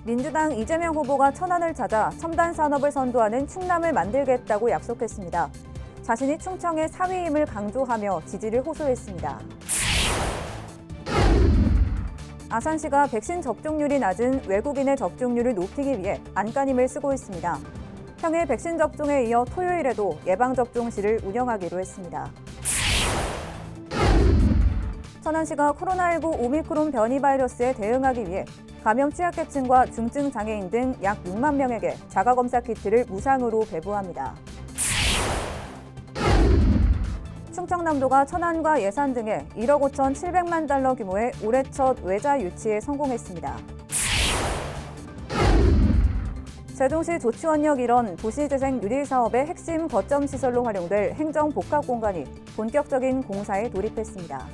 민주당 이재명 후보가 천안을 찾아 첨단 산업을 선도하는 충남을 만들겠다고 약속했습니다. 자신이 충청의 사위임을 강조하며 지지를 호소했습니다. 아산시가 백신 접종률이 낮은 외국인의 접종률을 높이기 위해 안간힘을 쓰고 있습니다. 평일 백신 접종에 이어 토요일에도 예방접종실을 운영하기로 했습니다. 천안시가 코로나19 오미크론 변이 바이러스에 대응하기 위해 감염 취약계층과 중증 장애인 등 약 6만 명에게 자가검사 키트를 무상으로 배부합니다. 충청남도가 천안과 예산 등에 1억 5,700만 달러 규모의 올해 첫 외자 유치에 성공했습니다. 세종시 조치원역 일원 도시재생 뉴딜 사업의 핵심 거점 시설로 활용될 행정복합공간이 본격적인 공사에 돌입했습니다.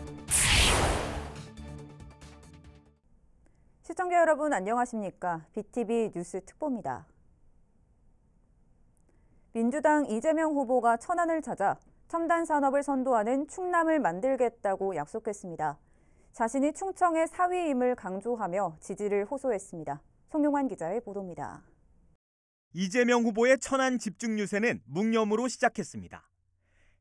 시청자 여러분 안녕하십니까? BTV 뉴스 특보입니다. 민주당 이재명 후보가 천안을 찾아 첨단 산업을 선도하는 충남을 만들겠다고 약속했습니다. 자신이 충청의 사위임을 강조하며 지지를 호소했습니다. 송용환 기자의 보도입니다. 이재명 후보의 천안 집중 유세는 묵념으로 시작했습니다.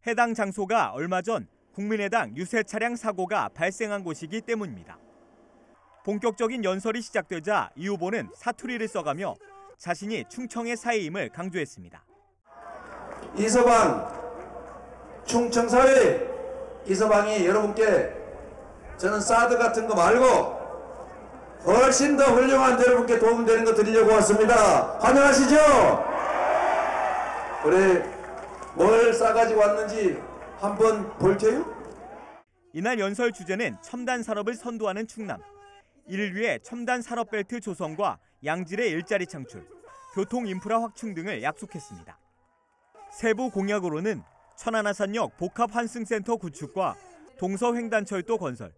해당 장소가 얼마 전 국민의당 유세 차량 사고가 발생한 곳이기 때문입니다. 본격적인 연설이 시작되자 이 후보는 사투리를 써가며 자신이 충청의 사위임을 강조했습니다. 이서방, 충청사회 이서방이 여러분께 저는 사드 같은 거 말고 훨씬 더 훌륭한 여러분께 도움되는 거 드리려고 왔습니다. 환영하시죠? 그래, 뭘 싸가지고 왔는지 한번 볼게요. 이날 연설 주제는 첨단 산업을 선도하는 충남. 이를 위해 첨단 산업벨트 조성과 양질의 일자리 창출, 교통 인프라 확충 등을 약속했습니다. 세부 공약으로는 천안아산역 복합환승센터 구축과 동서횡단철도 건설,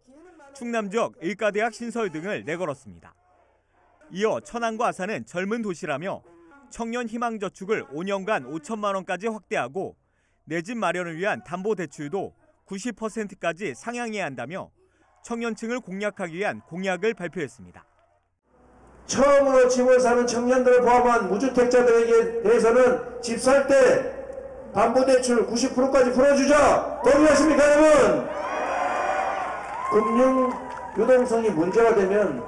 충남 지역 의과대학 신설 등을 내걸었습니다. 이어 천안과 아산은 젊은 도시라며 청년 희망저축을 5년간 5천만 원까지 확대하고 내 집 마련을 위한 담보대출도 90%까지 상향해야 한다며 청년층을 공략하기 위한 공약을 발표했습니다. 처음으로 집을 사는 청년들을 포함한 무주택자들에게 대해서는 집 살 때 담보대출 90%까지 풀어주자. 동의하십니까 여러분? 금융 유동성이 문제가 되면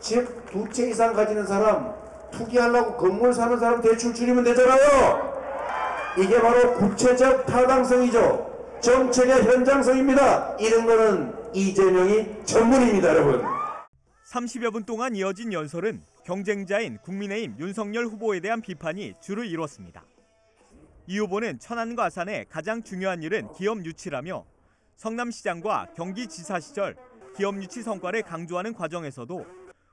집 2채 이상 가지는 사람, 투기하려고 건물 사는 사람 대출 줄이면 되잖아요. 이게 바로 구체적 타당성이죠. 정책의 현장성입니다. 이런 거는 이재명이 전문입니다, 여러분. 30여 분 동안 이어진 연설은 경쟁자인 국민의힘 윤석열 후보에 대한 비판이 주를 이뤘습니다. 이 후보는 천안과 아산의 가장 중요한 일은 기업 유치라며 성남시장과 경기지사 시절 기업 유치 성과를 강조하는 과정에서도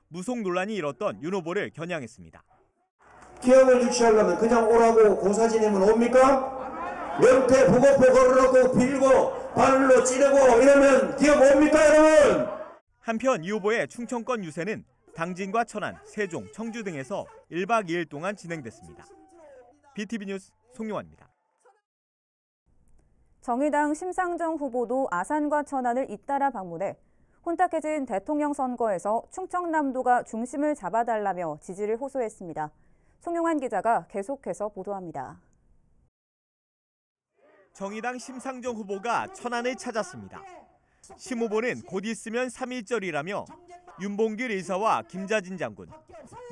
무속 논란이 일었던 윤 후보를 겨냥했습니다. 기업을 유치하려면 그냥 오라고 고사지내면 옵니까? 명태 보고표 걸어놓고 빌고 바늘로 찌르고 이러면 기업 옵니까 여러분? 한편 이 후보의 충청권 유세는 당진과 천안, 세종, 청주 등에서 1박 2일 동안 진행됐습니다. BTV 뉴스 송용환입니다. 정의당 심상정 후보도 아산과 천안을 잇따라 방문해 혼탁해진 대통령 선거에서 충청남도가 중심을 잡아달라며 지지를 호소했습니다. 송용환 기자가 계속해서 보도합니다. 정의당 심상정 후보가 천안을 찾았습니다. 심 후보는 곧 있으면 3.1절이라며 윤봉길 의사와 김자진 장군,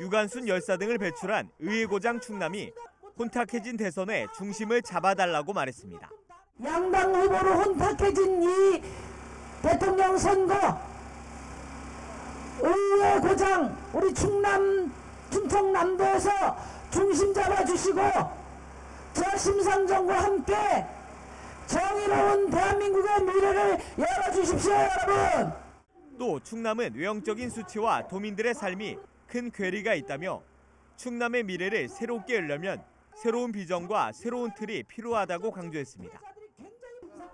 유관순 열사 등을 배출한 의회고장 충남이 혼탁해진 대선의 중심을 잡아달라고 말했습니다. 양당 후보로 혼탁해진 이 대통령 선거, 의회고장 우리 충청남도에서 중심 잡아주시고 저 심상정과 함께 정의로운 대한민국의 미래를 열어주십시오, 여러분. 또 충남은 외형적인 수치와 도민들의 삶이 큰 괴리가 있다며 충남의 미래를 새롭게 열려면 새로운 비전과 새로운 틀이 필요하다고 강조했습니다.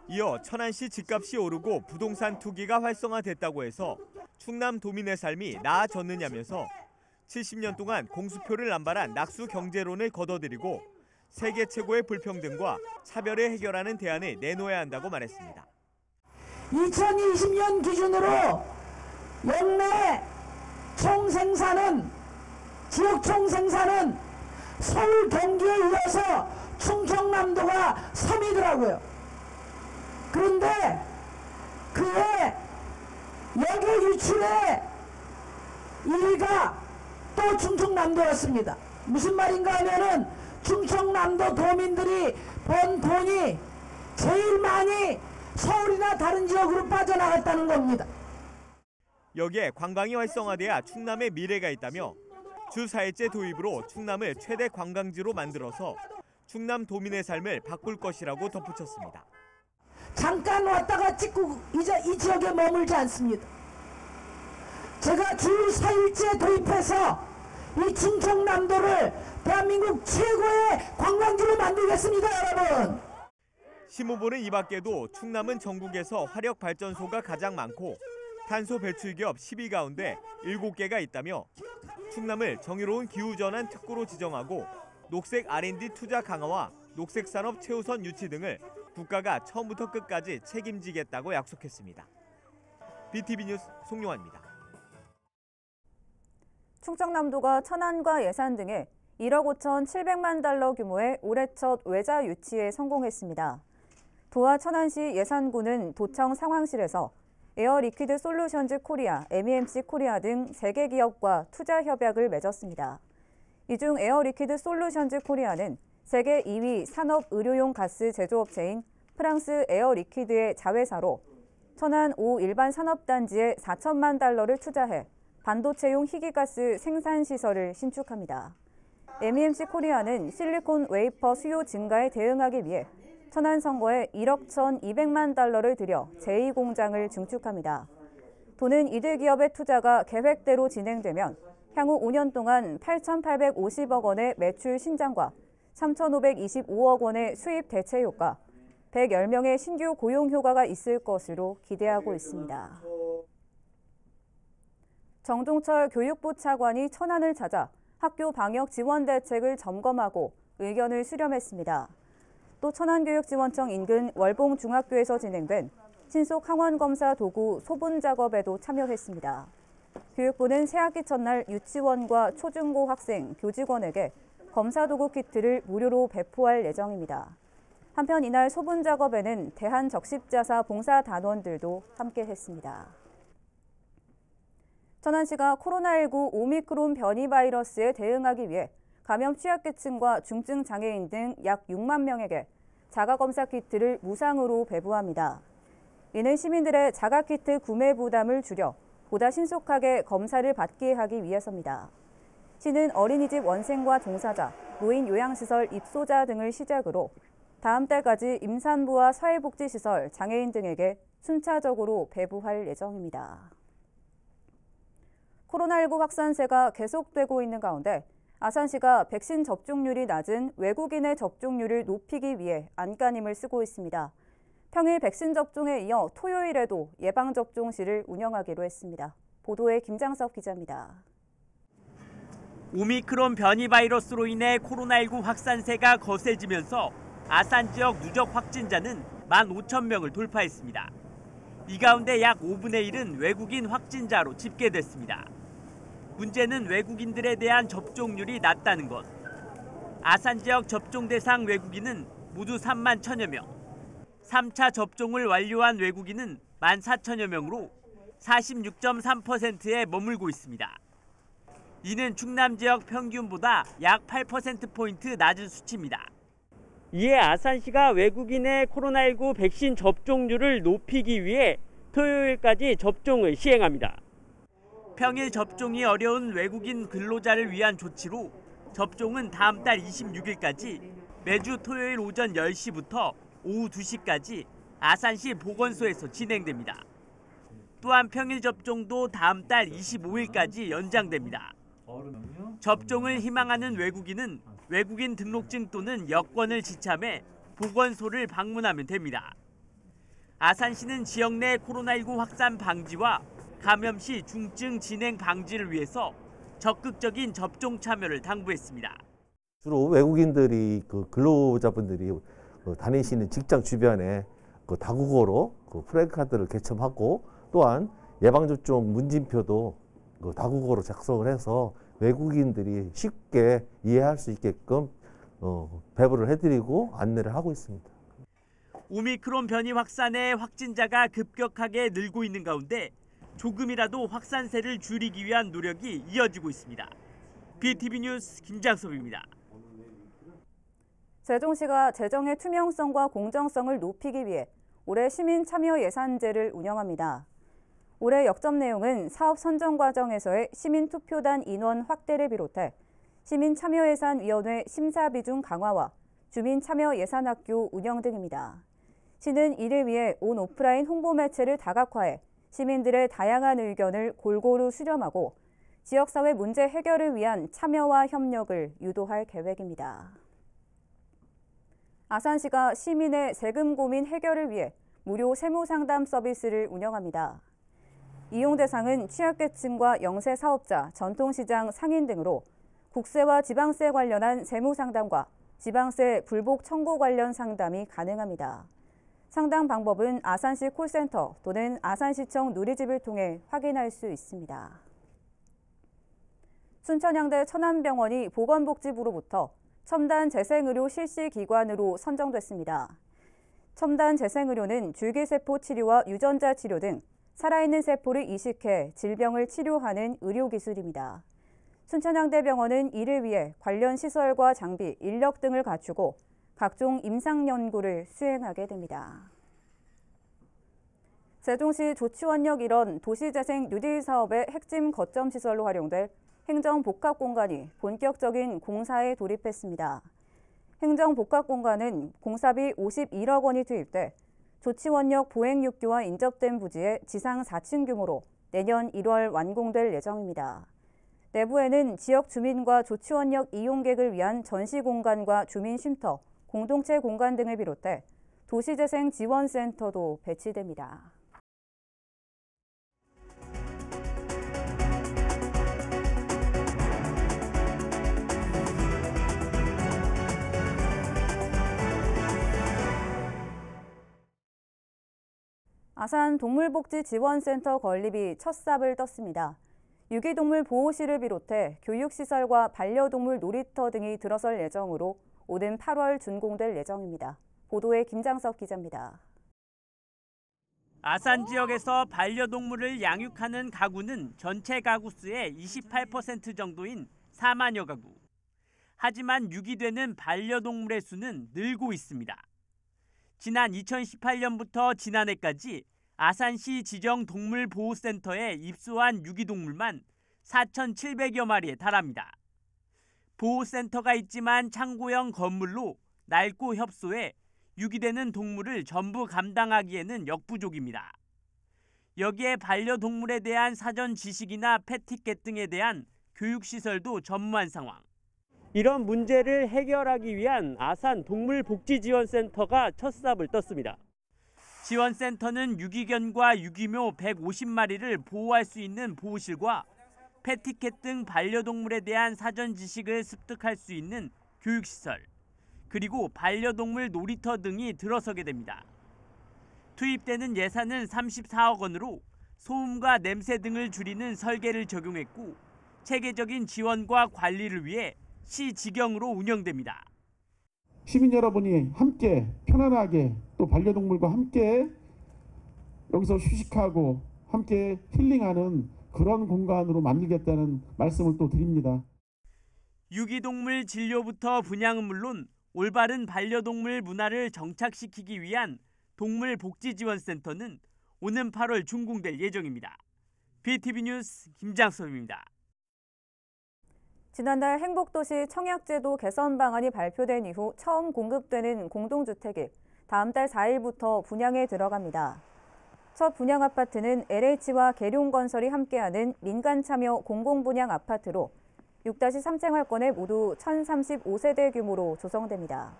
이어 천안시 집값이 오르고 부동산 투기가 활성화됐다고 해서 충남 도민의 삶이 나아졌느냐면서 70년 동안 공수표를 남발한 낙수 경제론을 걷어들이고 세계 최고의 불평등과 차별을 해결하는 대안을 내놓아야 한다고 말했습니다. 2020년 기준으로 역내 총생산은 지역총 생산은 서울, 경기에 이어서 충청남도가 3위더라고요. 그런데 그의 역의 유출의 1위가 또 충청남도였습니다. 무슨 말인가 하면은 충청남도 도민들이 번 돈이 제일 많이 서울이나 다른 지역으로 빠져나갔다는 겁니다. 여기에 관광이 활성화돼야 충남의 미래가 있다며 주 4일째 도입으로 충남을 최대 관광지로 만들어서 충남 도민의 삶을 바꿀 것이라고 덧붙였습니다. 잠깐 왔다가 찍고 이제 이 지역에 머물지 않습니다. 제가 주 4일째 도입해서 이 충청남도를 대한민국 최고의 관광지로 만들겠습니다, 여러분. 심 후보는 이 밖에도 충남은 전국에서 화력발전소가 가장 많고 탄소 배출 기업 10위 가운데 7개가 있다며 충남을 정의로운 기후전환 특구로 지정하고 녹색 R&D 투자 강화와 녹색산업 최우선 유치 등을 국가가 처음부터 끝까지 책임지겠다고 약속했습니다. BTV 뉴스 송용환입니다. 충청남도가 천안과 예산 등에 1억 5,700만 달러 규모의 올해 첫 외자 유치에 성공했습니다. 도와 천안시 예산구는 도청 상황실에서 에어 리퀴드 솔루션즈 코리아, MEMC 코리아 등 3개 기업과 투자 협약을 맺었습니다. 이 중 에어 리퀴드 솔루션즈 코리아는 세계 2위 산업 의료용 가스 제조업체인 프랑스 에어 리퀴드의 자회사로 천안 5 일반 산업단지에 4천만 달러를 투자해 반도체용 희귀가스 생산시설을 신축합니다. MEMC 코리아는 실리콘 웨이퍼 수요 증가에 대응하기 위해 천안 선거에 1억 1,200만 달러를 들여 제2공장을 증축합니다. 도는 이들 기업의 투자가 계획대로 진행되면 향후 5년 동안 8,850억 원의 매출 신장과 3,525억 원의 수입 대체 효과, 110명의 신규 고용 효과가 있을 것으로 기대하고 있습니다. 정종철 교육부 차관이 천안을 찾아 학교 방역 지원 대책을 점검하고 의견을 수렴했습니다. 또 천안교육지원청 인근 월봉중학교에서 진행된 신속 항원검사 도구 소분 작업에도 참여했습니다. 교육부는 새학기 첫날 유치원과 초중고 학생, 교직원에게 검사 도구 키트를 무료로 배포할 예정입니다. 한편 이날 소분 작업에는 대한적십자사 봉사단원들도 함께했습니다. 천안시가 코로나19 오미크론 변이 바이러스에 대응하기 위해 감염 취약계층과 중증 장애인 등 약 6만 명에게 자가검사 키트를 무상으로 배부합니다. 이는 시민들의 자가키트 구매 부담을 줄여 보다 신속하게 검사를 받게 하기 위해서입니다. 시는 어린이집 원생과 종사자, 노인 요양시설 입소자 등을 시작으로 다음 달까지 임산부와 사회복지시설, 장애인 등에게 순차적으로 배부할 예정입니다. 코로나19 확산세가 계속되고 있는 가운데 아산시가 백신 접종률이 낮은 외국인의 접종률을 높이기 위해 안간힘을 쓰고 있습니다. 평일 백신 접종에 이어 토요일에도 예방접종실을 운영하기로 했습니다. 보도에 김장섭 기자입니다. 오미크론 변이 바이러스로 인해 코로나19 확산세가 거세지면서 아산 지역 누적 확진자는 15,000명을 돌파했습니다. 이 가운데 약 5분의 1은 외국인 확진자로 집계됐습니다. 문제는 외국인들에 대한 접종률이 낮다는 것. 아산 지역 접종 대상 외국인은 모두 3만 1,000여 명. 3차 접종을 완료한 외국인은 14,000여 명으로 46.3%에 머물고 있습니다. 이는 충남 지역 평균보다 약 8%포인트 낮은 수치입니다. 이에 아산시가 외국인의 코로나19 백신 접종률을 높이기 위해 토요일까지 접종을 시행합니다. 평일 접종이 어려운 외국인 근로자를 위한 조치로 접종은 다음 달 26일까지 매주 토요일 오전 10시부터 오후 2시까지 아산시 보건소에서 진행됩니다. 또한 평일 접종도 다음 달 25일까지 연장됩니다. 접종을 희망하는 외국인은 외국인 등록증 또는 여권을 지참해 보건소를 방문하면 됩니다. 아산시는 지역 내 코로나19 확산 방지와 감염 시 중증 진행 방지를 위해서 적극적인 접종 참여를 당부했습니다. 주로 외국인들이 근로자분들이 다니시는 직장 주변에 다국어로 플래카드를 개첨하고 또한 예방접종 문진표도 다국어로 작성을 해서 외국인들이 쉽게 이해할 수 있게끔 배부를 해드리고 안내를 하고 있습니다. 오미크론 변이 확산에 확진자가 급격하게 늘고 있는 가운데 조금이라도 확산세를 줄이기 위한 노력이 이어지고 있습니다. BTV 뉴스 김장섭입니다. 세종시가 재정의 투명성과 공정성을 높이기 위해 올해 시민 참여 예산제를 운영합니다. 올해 역점 내용은 사업 선정 과정에서의 시민 투표단 인원 확대를 비롯해 시민참여예산위원회 심사 비중 강화와 주민참여예산학교 운영 등입니다. 시는 이를 위해 온 오프라인 홍보 매체를 다각화해 시민들의 다양한 의견을 골고루 수렴하고 지역사회 문제 해결을 위한 참여와 협력을 유도할 계획입니다. 아산시가 시민의 세금 고민 해결을 위해 무료 세무상담 서비스를 운영합니다. 이용 대상은 취약계층과 영세 사업자, 전통시장 상인 등으로 국세와 지방세 관련한 세무상담과 지방세 불복 청구 관련 상담이 가능합니다. 상담 방법은 아산시 콜센터 또는 아산시청 누리집을 통해 확인할 수 있습니다. 순천향대 천안병원이 보건복지부로부터 첨단 재생의료 실시기관으로 선정됐습니다. 첨단 재생의료는 줄기세포 치료와 유전자 치료 등 살아있는 세포를 이식해 질병을 치료하는 의료기술입니다. 순천향대병원은 이를 위해 관련 시설과 장비, 인력 등을 갖추고 각종 임상 연구를 수행하게 됩니다. 세종시 조치원역 일원 도시재생 뉴딜 사업의 핵심 거점 시설로 활용될 행정복합공간이 본격적인 공사에 돌입했습니다. 행정복합공간은 공사비 51억 원이 투입돼 조치원역 보행육교와 인접된 부지에 지상 4층 규모로 내년 1월 완공될 예정입니다. 내부에는 지역 주민과 조치원역 이용객을 위한 전시 공간과 주민 쉼터, 공동체 공간 등을 비롯해 도시재생 지원센터도 배치됩니다. 아산 동물복지지원센터 건립이 첫 삽을 떴습니다. 유기동물 보호실을 비롯해 교육시설과 반려동물 놀이터 등이 들어설 예정으로 오는 8월 준공될 예정입니다. 보도에 김장섭 기자입니다. 아산 지역에서 반려동물을 양육하는 가구는 전체 가구 수의 28% 정도인 4만여 가구. 하지만 유기되는 반려동물의 수는 늘고 있습니다. 지난 2018년부터 지난해까지 아산시 지정 동물보호센터에 입소한 유기동물만 4,700여 마리에 달합니다. 보호센터가 있지만 창고형 건물로 낡고 협소해 유기되는 동물을 전부 감당하기에는 역부족입니다. 여기에 반려동물에 대한 사전 지식이나 패티켓 등에 대한 교육시설도 전무한 상황. 이런 문제를 해결하기 위한 아산 동물복지지원센터가 첫 삽을 떴습니다. 지원센터는 유기견과 유기묘 150마리를 보호할 수 있는 보호실과 패티켓 등 반려동물에 대한 사전 지식을 습득할 수 있는 교육시설, 그리고 반려동물 놀이터 등이 들어서게 됩니다. 투입되는 예산은 34억 원으로 소음과 냄새 등을 줄이는 설계를 적용했고 체계적인 지원과 관리를 위해 시 지경으로 운영됩니다. 시민 여러분이 함께 편안하게 또 반려동물과 함께 여기서 휴식하고 함께 힐링하는 그런 공간으로 만들겠다는 말씀을 또 드립니다. 유기동물 진료부터 분양은 물론 올바른 반려동물 문화를 정착시키기 위한 동물복지지원센터는 오는 8월 준공될 예정입니다. BTV 뉴스 김장섭입니다. 지난달 행복도시 청약제도 개선 방안이 발표된 이후 처음 공급되는 공동주택이 다음 달 4일부터 분양에 들어갑니다. 첫 분양 아파트는 LH와 계룡건설이 함께하는 민간참여 공공분양 아파트로 6-3 생활권에 모두 1,035세대 규모로 조성됩니다.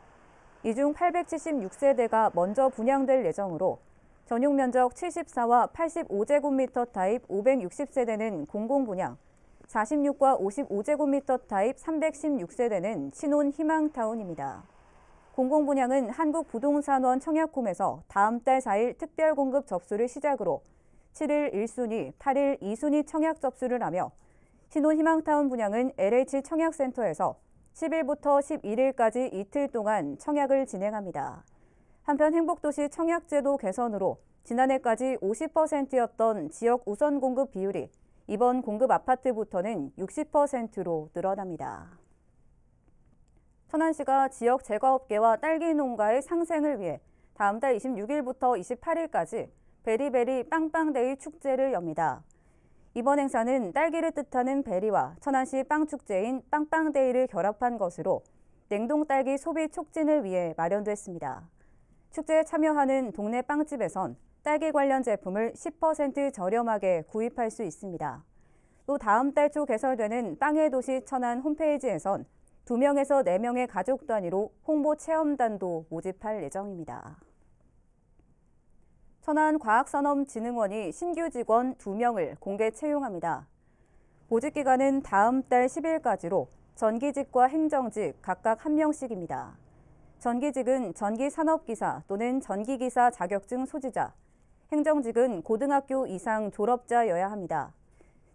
이 중 876세대가 먼저 분양될 예정으로 전용 면적 74와 85제곱미터 타입 560세대는 공공분양, 46과 55제곱미터 타입 316세대는 신혼 희망타운입니다. 공공분양은 한국부동산원 청약홈에서 다음 달 4일 특별공급 접수를 시작으로 7일 1순위, 8일 2순위 청약 접수를 하며 신혼희망타운 분양은 LH 청약센터에서 10일부터 11일까지 이틀 동안 청약을 진행합니다. 한편 행복도시 청약제도 개선으로 지난해까지 50%였던 지역 우선 공급 비율이 이번 공급 아파트부터는 60%로 늘어납니다. 천안시가 지역 제과업계와 딸기 농가의 상생을 위해 다음 달 26일부터 28일까지 베리베리 빵빵데이 축제를 엽니다. 이번 행사는 딸기를 뜻하는 베리와 천안시 빵축제인 빵빵데이를 결합한 것으로 냉동 딸기 소비 촉진을 위해 마련됐습니다. 축제에 참여하는 동네 빵집에선 딸기 관련 제품을 10% 저렴하게 구입할 수 있습니다. 또 다음 달 초 개설되는 빵의 도시 천안 홈페이지에선 2명에서 4명의 가족 단위로 홍보 체험단도 모집할 예정입니다. 천안과학산업진흥원이 신규 직원 2명을 공개 채용합니다. 보직 기간은 다음 달 10일까지로 전기직과 행정직 각각 1명씩입니다. 전기직은 전기산업기사 또는 전기기사 자격증 소지자, 행정직은 고등학교 이상 졸업자여야 합니다.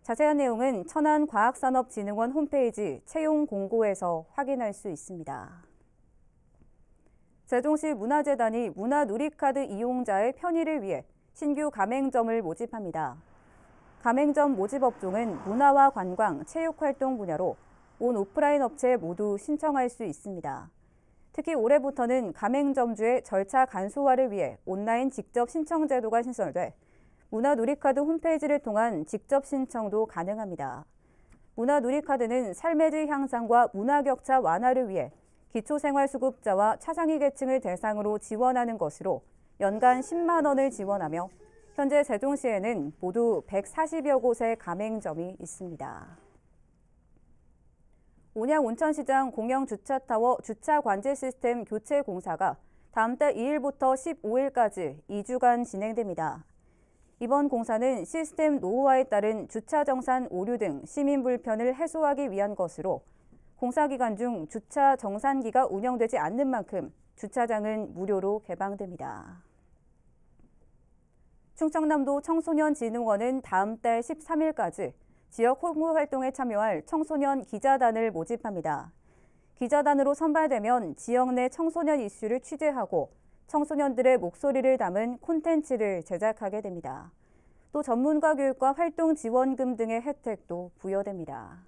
자세한 내용은 천안과학산업진흥원 홈페이지 채용 공고에서 확인할 수 있습니다. 세종시 문화재단이 문화누리카드 이용자의 편의를 위해 신규 가맹점을 모집합니다. 가맹점 모집 업종은 문화와 관광, 체육활동 분야로 온 오프라인 업체 모두 신청할 수 있습니다. 특히 올해부터는 가맹점주의 절차 간소화를 위해 온라인 직접 신청 제도가 신설돼 문화누리카드 홈페이지를 통한 직접 신청도 가능합니다. 문화누리카드는 삶의 질 향상과 문화격차 완화를 위해 기초생활수급자와 차상위 계층을 대상으로 지원하는 것으로 연간 10만 원을 지원하며 현재 세종시에는 모두 140여 곳의 가맹점이 있습니다. 온양 온천시장 공영 주차타워 주차관제 시스템 교체 공사가 다음 달 2일부터 15일까지 2주간 진행됩니다. 이번 공사는 시스템 노후화에 따른 주차 정산 오류 등 시민 불편을 해소하기 위한 것으로 공사 기간 중 주차 정산기가 운영되지 않는 만큼 주차장은 무료로 개방됩니다. 충청남도 청소년진흥원은 다음 달 13일까지 지역 홍보 활동에 참여할 청소년 기자단을 모집합니다. 기자단으로 선발되면 지역 내 청소년 이슈를 취재하고 청소년들의 목소리를 담은 콘텐츠를 제작하게 됩니다. 또 전문가 교육과 활동 지원금 등의 혜택도 부여됩니다.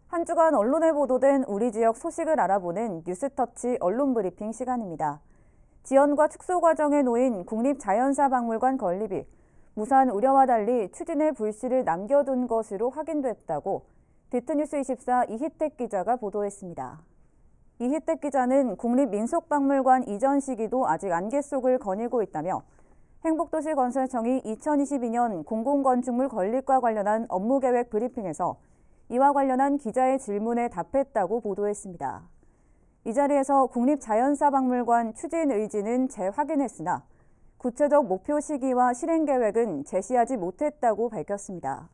한 주간 언론에 보도된 우리 지역 소식을 알아보는 뉴스터치 언론브리핑 시간입니다. 지원과 축소 과정에 놓인 국립자연사박물관 건립이 무사한 우려와 달리 추진의 불씨를 남겨둔 것으로 확인됐다고 디트뉴스24 이희택 기자가 보도했습니다. 이희택 기자는 국립민속박물관 이전 시기도 아직 안개 속을 거닐고 있다며 행복도시건설청이 2022년 공공건축물 건립과 관련한 업무계획 브리핑에서 이와 관련한 기자의 질문에 답했다고 보도했습니다. 이 자리에서 국립자연사박물관 추진 의지는 재확인했으나 구체적 목표 시기와 실행 계획은 제시하지 못했다고 밝혔습니다.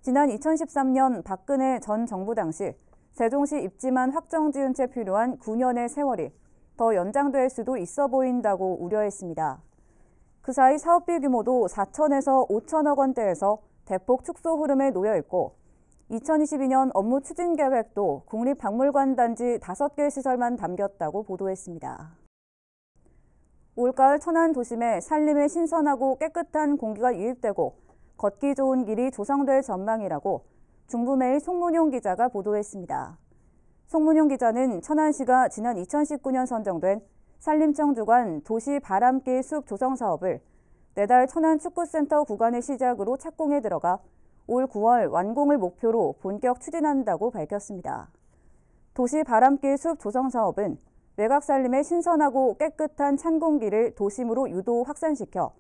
지난 2013년 박근혜 전 정부 당시 세종시 입지만 확정 지은 채 필요한 9년의 세월이 더 연장될 수도 있어 보인다고 우려했습니다. 그 사이 사업비 규모도 4천에서 5천억 원대에서 대폭 축소 흐름에 놓여 있고 2022년 업무 추진 계획도 국립박물관 단지 5개 시설만 담겼다고 보도했습니다. 올가을 천안 도심에 산림의 신선하고 깨끗한 공기가 유입되고 걷기 좋은 길이 조성될 전망이라고 중부메일 송문용 기자가 보도했습니다. 송문용 기자는 천안시가 지난 2019년 선정된 산림청 주관 도시 바람길 숲 조성 사업을 내달 천안 축구센터 구간을 시작으로 착공에 들어가 올 9월 완공을 목표로 본격 추진한다고 밝혔습니다. 도시 바람길 숲 조성 사업은 외곽 산림의 신선하고 깨끗한 찬 공기를 도심으로 유도 확산시켜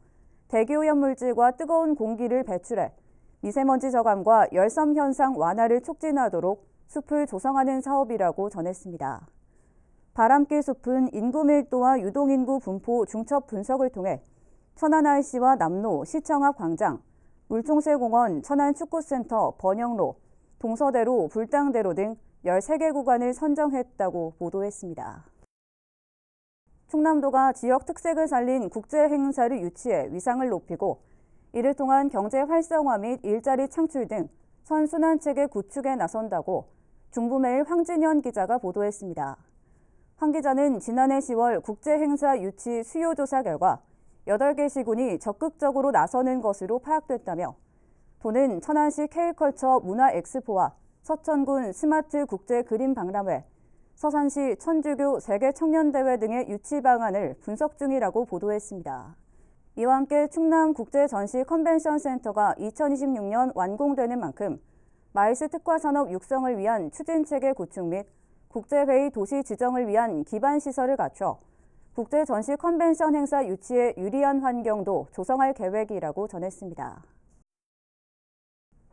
대기오염 물질과 뜨거운 공기를 배출해 미세먼지 저감과 열섬 현상 완화를 촉진하도록 숲을 조성하는 사업이라고 전했습니다. 바람길 숲은 인구 밀도와 유동인구 분포 중첩 분석을 통해 천안 IC와 남로, 시청 앞 광장, 물총새공원, 천안축구센터, 번영로, 동서대로, 불당대로 등 13개 구간을 선정했다고 보도했습니다. 충남도가 지역 특색을 살린 국제 행사를 유치해 위상을 높이고 이를 통한 경제 활성화 및 일자리 창출 등 선순환 체계 구축에 나선다고 중부매일 황진현 기자가 보도했습니다. 황 기자는 지난해 10월 국제 행사 유치 수요 조사 결과 8개 시군이 적극적으로 나서는 것으로 파악됐다며 도는 천안시 K컬처 문화 엑스포와 서천군 스마트 국제 그림 박람회, 서산시 천주교 세계 청년대회 등의 유치 방안을 분석 중이라고 보도했습니다. 이와 함께 충남 국제전시 컨벤션 센터가 2026년 완공되는 만큼 마이스 특화 산업 육성을 위한 추진체계 구축 및 국제회의 도시 지정을 위한 기반시설을 갖춰 국제전시 컨벤션 행사 유치에 유리한 환경도 조성할 계획이라고 전했습니다.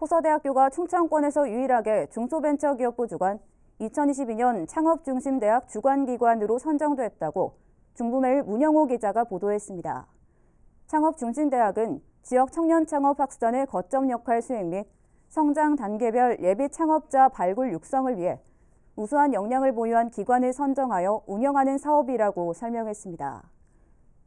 호서대학교가 충청권에서 유일하게 중소벤처기업부 주관 2022년 창업중심대학 주관기관으로 선정됐다고 중부매일 문영호 기자가 보도했습니다. 창업중심대학은 지역 청년 창업 확산의 거점 역할 수행 및 성장 단계별 예비 창업자 발굴 육성을 위해 우수한 역량을 보유한 기관을 선정하여 운영하는 사업이라고 설명했습니다.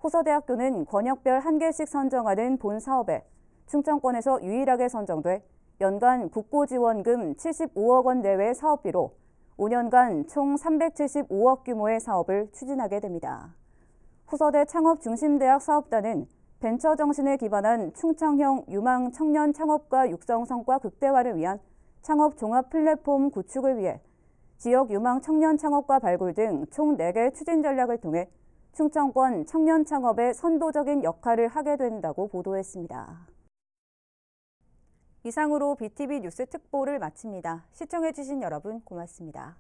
호서대학교는 권역별 1개씩 선정하는 본 사업에 충청권에서 유일하게 선정돼 연간 국고지원금 75억 원 내외의 사업비로 5년간 총 375억 규모의 사업을 추진하게 됩니다. 호서대 창업중심대학 사업단은 벤처 정신에 기반한 충청형 유망 청년 창업가 육성 성과 극대화를 위한 창업 종합 플랫폼 구축을 위해 지역 유망 청년 창업가 발굴 등 총 4개 추진 전략을 통해 충청권 청년 창업에 선도적인 역할을 하게 된다고 보도했습니다. 이상으로 BTV 뉴스 특보를 마칩니다. 시청해주신 여러분 고맙습니다.